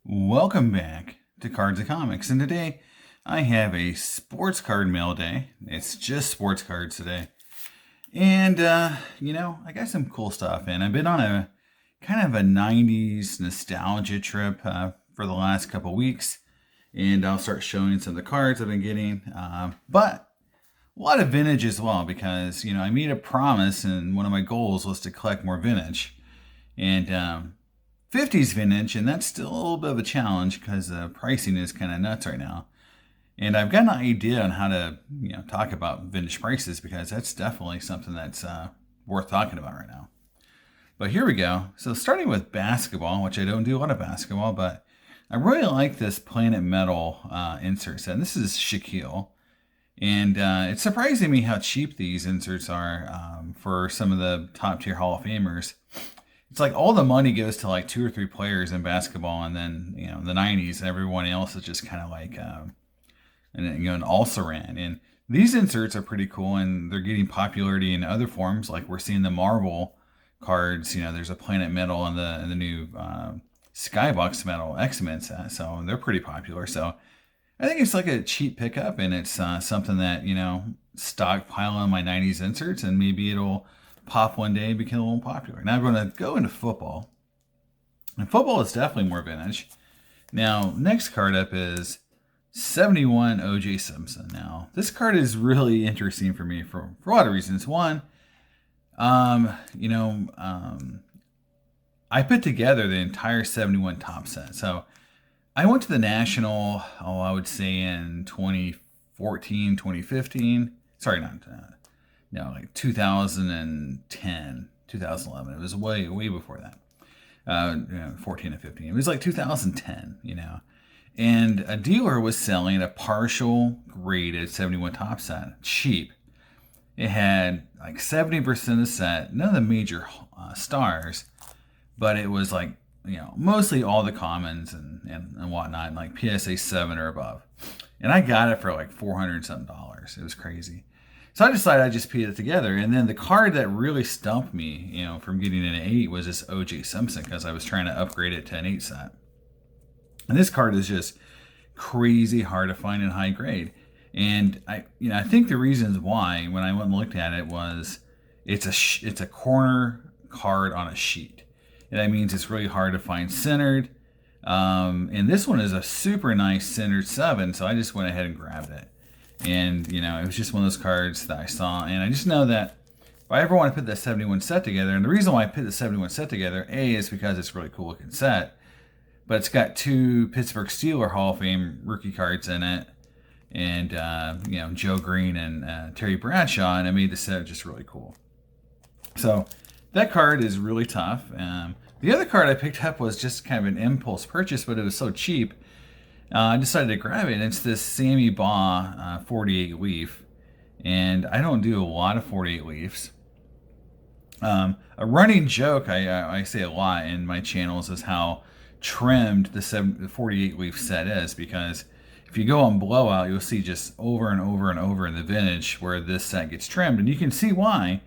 Welcome back to Cards and Comics, and today I have a sports card mail day. It's just sports cards today. And, I got some cool stuff in. I've been on a kind of a 90s nostalgia trip for the last couple weeks, and I'll start showing some of the cards I've been getting. But a lot of vintage as well, because, I made a promise, and one of my goals was to collect more vintage. And 50s vintage, and that's still a little bit of a challenge because the pricing is kind of nuts right now. And I've got an idea on how to, talk about vintage prices, because that's definitely something that's worth talking about right now. But here we go. So starting with basketball, which I don't do a lot of basketball, but I really like this Planet Metal insert set. And this is Shaquille. And it's surprising me how cheap these inserts are for some of the top tier Hall of Famers. It's like all the money goes to like 2 or 3 players in basketball, and then in the 90s, everyone else is just kind of like an also-ran. And these inserts are pretty cool, and they're getting popularity in other forms. Like we're seeing the Marvel cards. There's a Planet Metal in the new Skybox Metal X-Men set, so they're pretty popular. So I think it's like a cheap pickup, and it's something that stockpile on my 90s inserts, and maybe it'll pop one day and become a little popular. Now I'm going to go into football. And football is definitely more vintage. Now, next card up is 71 Oj Simpson. Now, this card is really interesting for me for a lot of reasons. One, I put together the entire 71 top set. So I went to the National, I would say in 2014, 2015. Sorry, not like 2010, 2011. It was way before that. 14 and 15. It was like 2010, And a dealer was selling a partial graded 71 top set, cheap. It had like 70% of the set, none of the major stars, but it was like, mostly all the commons and whatnot, like PSA 7 or above. And I got it for like $400 something. It was crazy. So I decided I'd just put it together. And then the card that really stumped me, from getting an 8 was this Oj Simpson, because I was trying to upgrade it to an 8 set. And this card is just crazy hard to find in high grade. And I think the reasons why, when I went and looked at it, was it's a corner card on a sheet. And that means it's really hard to find centered. And this one is a super nice centered 7, so I just went ahead and grabbed it. And, it was just one of those cards that I saw. And I just know that if I ever want to put that 71 set together, and the reason why I put the 71 set together, A, is because it's a really cool looking set. But it's got 2 Pittsburgh Steelers Hall of Fame rookie cards in it. And, Joe Green and Terry Bradshaw. And it made the set just really cool. So that card is really tough. The other card I picked up was just kind of an impulse purchase, but it was so cheap. I decided to grab it, and it's this Sammy Baugh 48 leaf. And I don't do a lot of 48 leaves. A running joke I say a lot in my channels is how trimmed the 48 leaf set is, because if you go on Blowout, you'll see just over and over and over in the vintage where this set gets trimmed. And you can see why,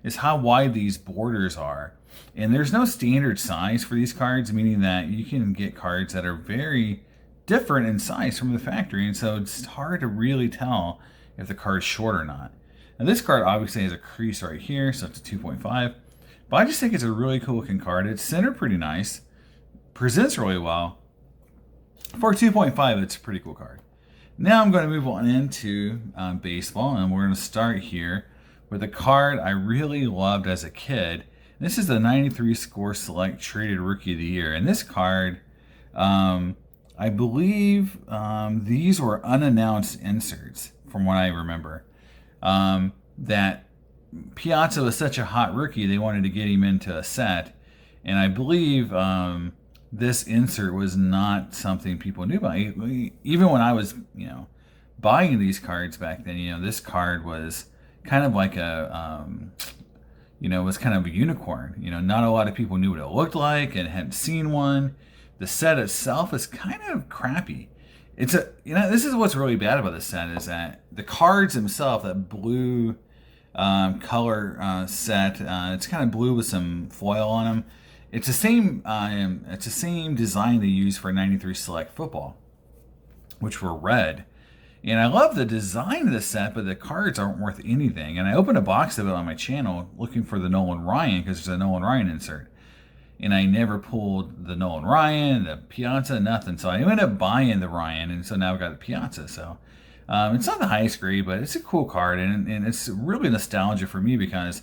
is how wide these borders are. And there's no standard size for these cards, meaning that you can get cards that are very different in size from the factory, and so it's hard to really tell if the card's short or not. Now this card obviously has a crease right here, so it's a 2.5, but I just think it's a really cool looking card. It's centered pretty nice, presents really well. For 2.5, it's a pretty cool card. Now I'm going to move on into baseball, and we're going to start here with a card I really loved as a kid. This is the 93 Score Select Traded Rookie of the Year, and this card, I believe these were unannounced inserts, from what I remember. That Piazza was such a hot rookie, they wanted to get him into a set. And I believe this insert was not something people knew about. Even when I was, buying these cards back then, this card was kind of like was kind of a unicorn. Not a lot of people knew what it looked like and hadn't seen one. The set itself is kind of crappy. This is what's really bad about this set, is that the cards themselves, that blue color set, it's kind of blue with some foil on them. It's the same design they use for 93 Select Football, which were red. And I love the design of the set, but the cards aren't worth anything. And I opened a box of it on my channel looking for the Nolan Ryan because there's a Nolan Ryan insert. And I never pulled the Nolan Ryan, the Piazza, nothing. So I ended up buying the Ryan, and so now I've got the Piazza. So it's not the highest grade, but it's a cool card, and it's really nostalgia for me because,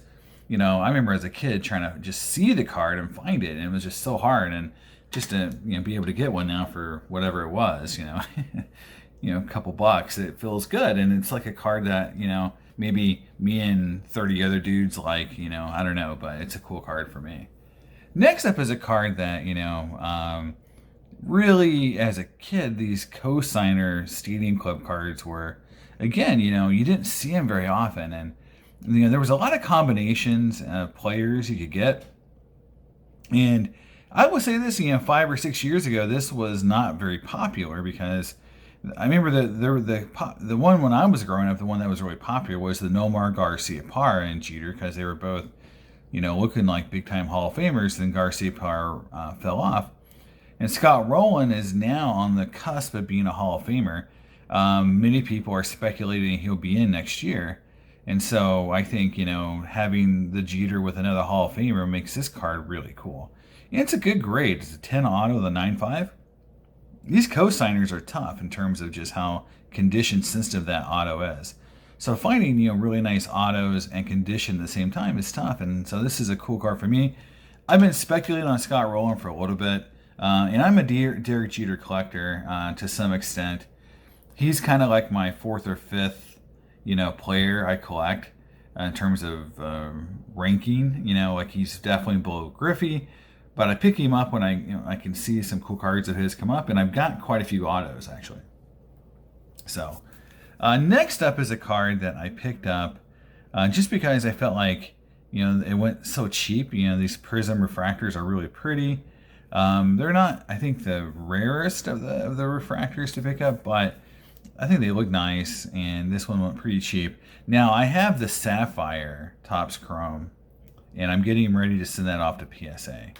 I remember as a kid trying to just see the card and find it, and it was just so hard. And just to be able to get one now for whatever it was, a couple bucks, it feels good, and it's like a card that maybe me and 30 other dudes like. I don't know, but it's a cool card for me. Next up is a card that, really as a kid, these Cosigner Stadium Club cards were, again, you didn't see them very often. And, there was a lot of combinations of players you could get. And I will say this, 5 or 6 years ago, this was not very popular because I remember the one when I was growing up, the one that was really popular was the Nomar Garcia Parra and Jeter because they were both looking like big-time Hall of Famers. Then Garcia Parra fell off. And Scott Rowland is now on the cusp of being a Hall of Famer. Many people are speculating he'll be in next year. And so I think, having the Jeter with another Hall of Famer makes this card really cool. And it's a good grade. It's a 10 auto, the 9.5. These cosigners are tough in terms of just how condition sensitive that auto is. So finding, really nice autos and condition at the same time is tough. And so this is a cool card for me. I've been speculating on Scott Rowland for a little bit. And I'm a Derek Jeter collector to some extent. He's kind of like my 4th or 5th, player I collect in terms of ranking. Like he's definitely below Griffey. But I pick him up when I can see some cool cards of his come up. And I've got quite a few autos, actually. So... next up is a card that I picked up just because I felt like, it went so cheap. These Prism Refractors are really pretty. They're not, I think, the rarest of the refractors to pick up, but I think they look nice, and this one went pretty cheap. Now, I have the Sapphire Topps Chrome, and I'm getting ready to send that off to PSA.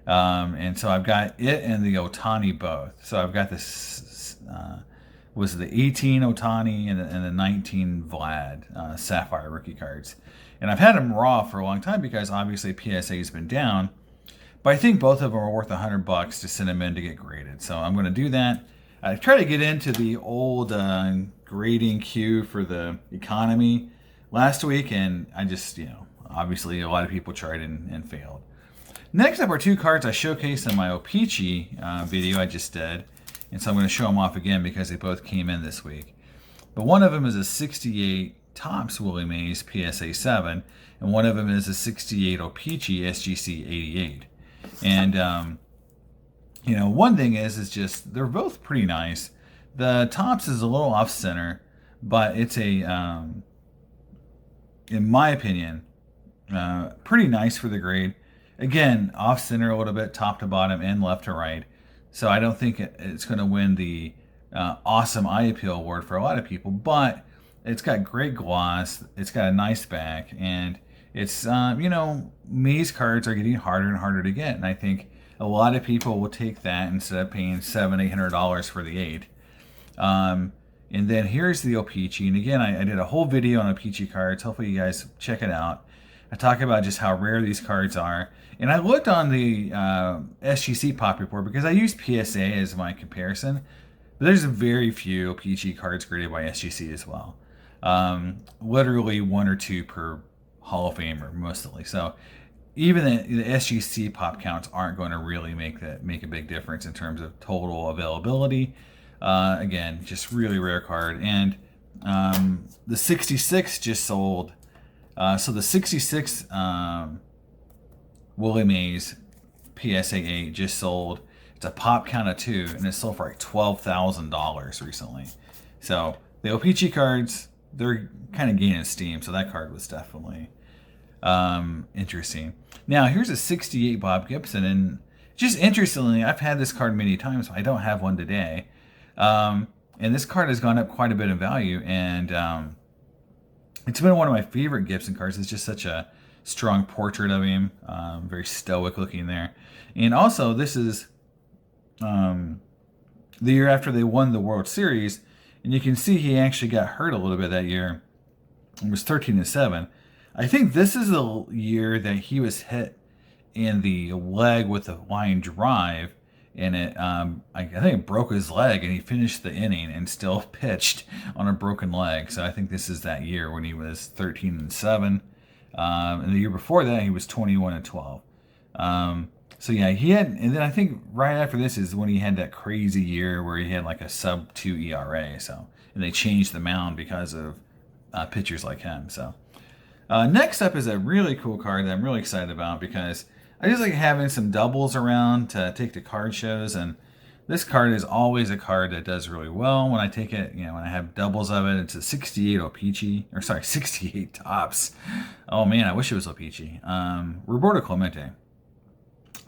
And so I've got it and the Ohtani both. So I've got this... was the 18 Ohtani and the 19 Vlad Sapphire rookie cards. And I've had them raw for a long time because obviously PSA has been down. But I think both of them are worth $100 to send them in to get graded. So I'm going to do that. I tried to get into the old grading queue for the economy last week, and I just, obviously a lot of people tried and failed. Next up are two cards I showcased in my O-Pee-Chee video I just did. And so I'm going to show them off again because they both came in this week. But one of them is a 68 Topps Willie Mays PSA 7, and one of them is a 68 O-Pee-Chee SGC 88. And, one thing is just they're both pretty nice. The Topps is a little off center, but it's a, in my opinion, pretty nice for the grade. Again, off center a little bit, top to bottom and left to right. So I don't think it's going to win the awesome eye appeal award for a lot of people, but it's got great gloss. It's got a nice back, and it's, Mays cards are getting harder and harder to get. And I think a lot of people will take that instead of paying $700-800 for the 8. And then here's the O-Pee-Chee. And again, I did a whole video on O-Pee-Chee cards. Hopefully you guys check it out. I talk about just how rare these cards are. And I looked on the SGC pop report because I used PSA as my comparison. But there's very few O-Pee-Chee cards graded by SGC as well. Literally 1 or 2 per Hall of Famer, mostly. So even the SGC pop counts aren't going to really make a big difference in terms of total availability. Again, just really rare card. And the 66 just sold. So the 66 Willie Mays PSA 8 just sold. It's a pop count of 2, and it sold for like $12,000 recently. So the O-Pee-Chee cards, they're kind of gaining steam. So that card was definitely interesting. Now here's a 68 Bob Gibson, and just interestingly, I've had this card many times. I don't have one today, and this card has gone up quite a bit in value, and it's been one of my favorite Gibson cards. It's just such a strong portrait of him, very stoic looking there. And also, this is the year after they won the World Series, and you can see he actually got hurt a little bit that year. It was 13-7. I think this is the year that he was hit in the leg with a line drive, and I think it broke his leg, and he finished the inning and still pitched on a broken leg. So I think this is that year when he was 13-7. And the year before that, he was 21-12. So yeah, he had, and then I think right after this is when he had that crazy year where he had like a sub-2 ERA. So, and they changed the mound because of pitchers like him. So next up is a really cool card that I'm really excited about because I just like having some doubles around to take to card shows, and this card is always a card that does really well when I take it. You know, when I have doubles of it, it's a 68 O-Pee-Chee, or sorry, 68 Tops. Oh man, I wish it was O-Pee-Chee. Roberto Clemente.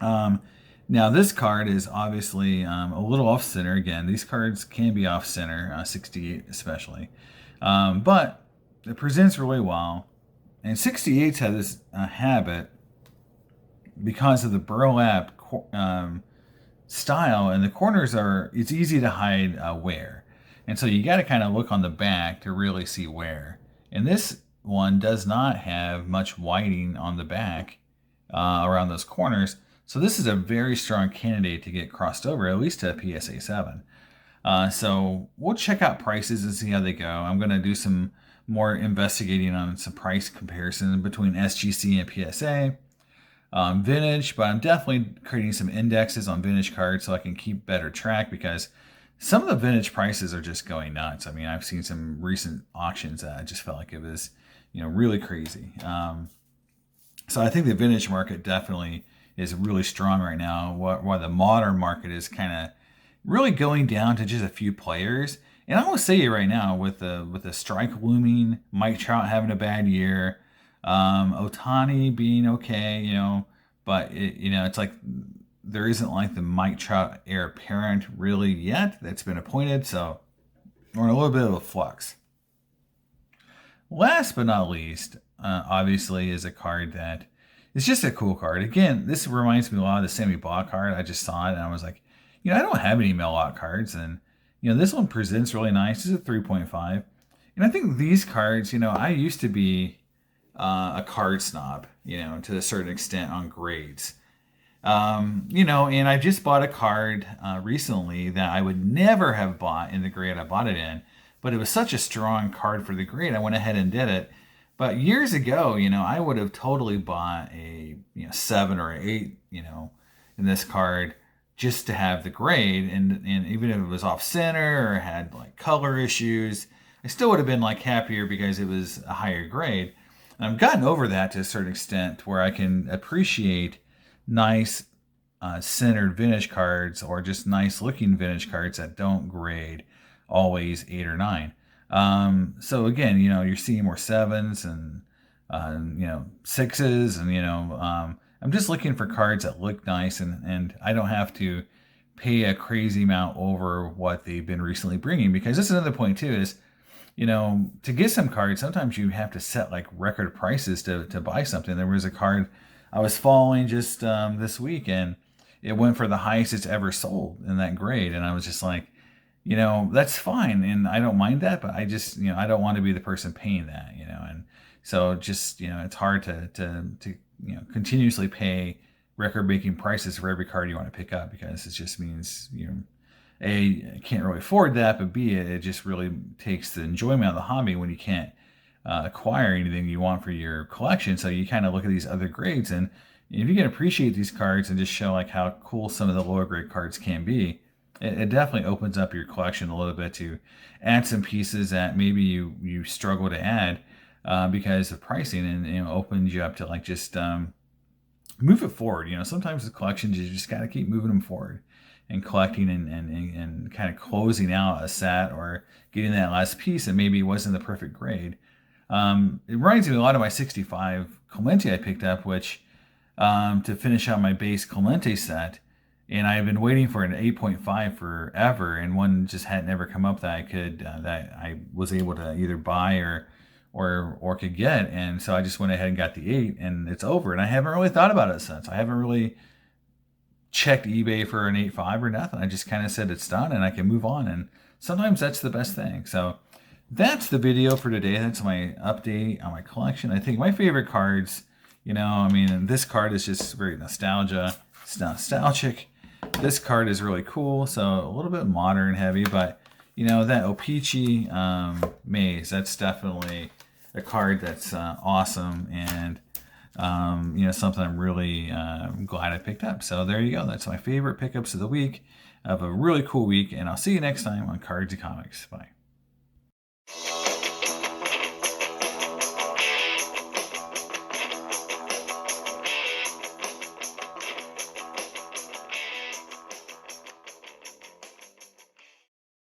Now this card is obviously a little off center. Again, these cards can be off center, 68 especially, but it presents really well. And 68s have this habit because of the burlap style, and the corners it's easy to hide wear. And so you got to kind of look on the back to really see wear. And this one does not have much whiting on the back around those corners. So this is a very strong candidate to get crossed over, at least to a PSA 7. So we'll check out prices and see how they go. I'm going to do some more investigating on some price comparison between SGC and PSA. Vintage, but I'm definitely creating some indexes on vintage cards so I can keep better track, because some of the vintage prices are just going nuts. I mean, I've seen some recent auctions that I just felt like it was, really crazy. So I think the vintage market definitely is really strong right now, while the modern market is kind of really going down to just a few players. And I will say it right now, with the strike looming, Mike Trout having a bad year, Ohtani being okay, but it's like there isn't like the Mike Trout heir apparent really yet that's been appointed, so we're in a little bit of a flux. Last but not least, obviously, is a card that is just a cool card. Again, this reminds me a lot of the Sammy Baugh card. I just saw it and I was like, I don't have any mail out cards, and this one presents really nice. It's a 3.5, and I think these cards, I used to be a card snob, to a certain extent on grades. And I just bought a card recently that I would never have bought in the grade I bought it in, but it was such a strong card for the grade, I went ahead and did it. But years ago, I would have totally bought a 7 or 8, in this card just to have the grade, and even if it was off center or had like color issues, I still would have been like happier because it was a higher grade. I've gotten over that to a certain extent where I can appreciate nice centered vintage cards, or just nice looking vintage cards that don't grade always 8 or 9. So again, you're seeing more 7s and 6s, and I'm just looking for cards that look nice, and I don't have to pay a crazy amount over what they've been recently bringing, because this is another point too, is to get some cards, sometimes you have to set like record prices to buy something. There was a card I was following just this week, and it went for the highest it's ever sold in that grade. And I was just like, that's fine. And I don't mind that, but I just, I don't want to be the person paying that, and so just, it's hard to continuously pay record breaking prices for every card you want to pick up, because it just means, A, can't really afford that, but B, it just really takes the enjoyment of the hobby when you can't acquire anything you want for your collection. So you kind of look at these other grades, and if you can appreciate these cards and just show like how cool some of the lower grade cards can be, it definitely opens up your collection a little bit to add some pieces that maybe you struggle to add because of pricing, and opens you up to like just move it forward. Sometimes the collections, you just got to keep moving them forward and collecting and kind of closing out a set, or getting that last piece that maybe wasn't the perfect grade. It reminds me a lot of my 65 Clemente I picked up, which to finish out my base Clemente set, and I've been waiting for an 8.5 forever, and one just had never come up that I was able to either buy or could get. And so I just went ahead and got the 8, and it's over. And I haven't really thought about it since. I haven't really checked eBay for an 8.5 or nothing. I just kind of said it's done and I can move on. And sometimes that's the best thing. So that's the video for today. That's my update on my collection. I think my favorite cards, you know, I mean, this card is just very nostalgic. This card is really cool. So a little bit modern heavy, but you know, that O-Pee-Chee Maze, that's definitely a card that's awesome, and you know, something I'm really glad I picked up. So there you go. That's my favorite pickups of the week. Have a really cool week, and I'll see you next time on Cards and Comics. Bye.